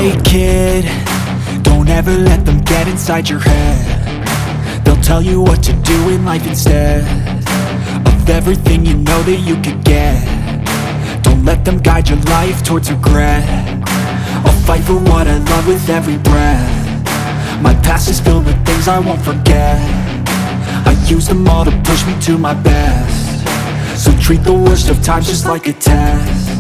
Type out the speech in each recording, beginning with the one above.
Hey kid, don't ever let them get inside your head. They'll tell you what to do in life instead of everything you know that you could get. Don't let them guide your life towards regret. I'll fight for what I love with every breath. My past is filled with things I won't forget. I use them all to push me to my best. So treat the worst of times just like a test.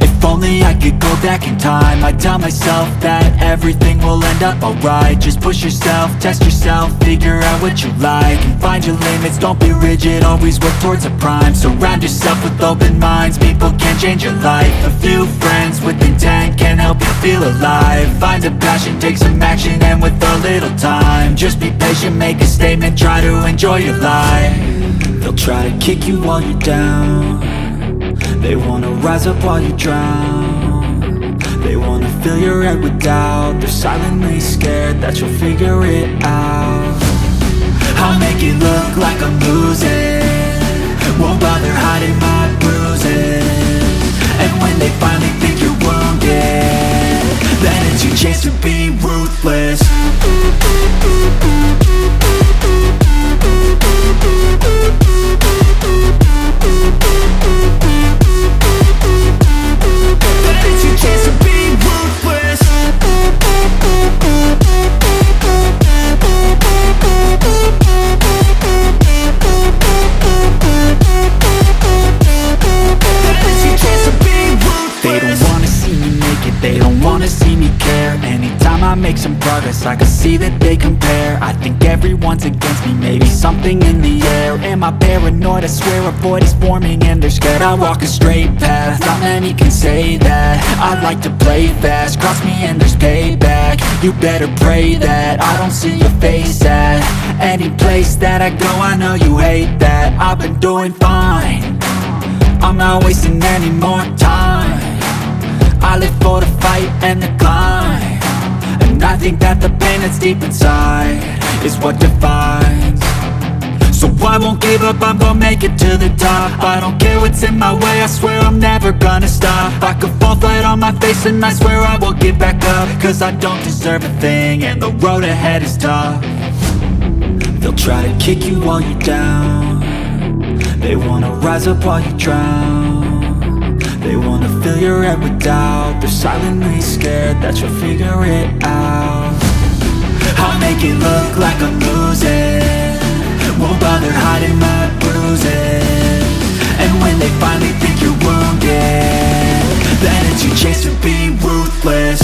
If only I could go back in time, I'd tell myself that everything will end up alright. Just push yourself, test yourself, figure out what you like, and find your limits, don't be rigid, always work towards a prime. Surround yourself with open minds, people can change your life. A few friends with intent can help you feel alive. Find a passion, take some action, and with a little time, just be patient, make a statement, try to enjoy your life. They'll try to kick you while you're down. They wanna rise up while you drown. They wanna fill your head with doubt. They're silently scared that you'll figure it out. I'll make it look like I'm losing, won't bother hiding my bruises. And when they finally think you're wounded, then it's your chance to be ruthless. I make some progress, I can see that they compare. I think everyone's against me, maybe something in the air. Am I paranoid? I swear a void is forming and they're scared. I walk a straight path, not many can say that. I like to play fast, cross me and there's payback. You better pray that I don't see your face at any place that I go. I know you hate that. I've been doing fine, I'm not wasting any more time. I live for the fight and the climb, and I think that the pain that's deep inside is what defines. So I won't give up, I'm gonna make it to the top. I don't care what's in my way, I swear I'm never gonna stop. I could fall flat on my face and I swear I will get back up, cause I don't deserve a thing and the road ahead is tough. They'll try to kick you while you're down. They wanna rise up while you drown. They wanna fill your head with doubt. They're silently scared that you'll figure it out. I'll make it look like I'm losing, won't bother hiding my bruises. And when they finally think you're wounded, then it's your chance to be ruthless.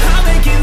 I'll make it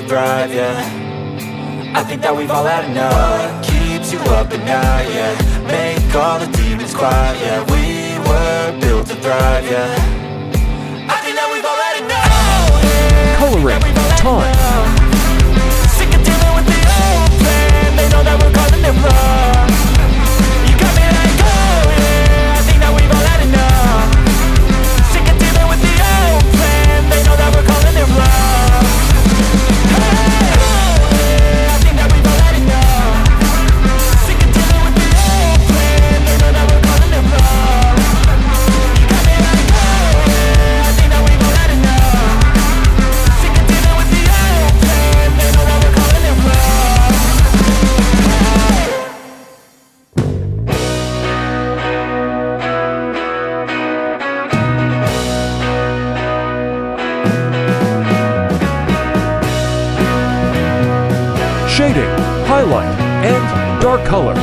thrive, yeah. I think that we've all had enough. Keeps you up at night, yeah. Make all the demons quiet, yeah. We were built to thrive, yeah. I think that we've all had enough. Coloring time. Sick of dealing with the old plan. They know that we're calling it wrong. You got me like, oh yeah. I think that we've all had enough. Sick of dealing with the old plan. They know that we're calling it wrong. Hey, oh yeah. I think that we've all had enough. Sick of dealing with the old plan. They know that we're calling it wrong. You got me like, oh yeah. I think that we've all had enough. Sick of dealing with the old plan. They know that we're calling it wrong. Shading, highlight, and dark color.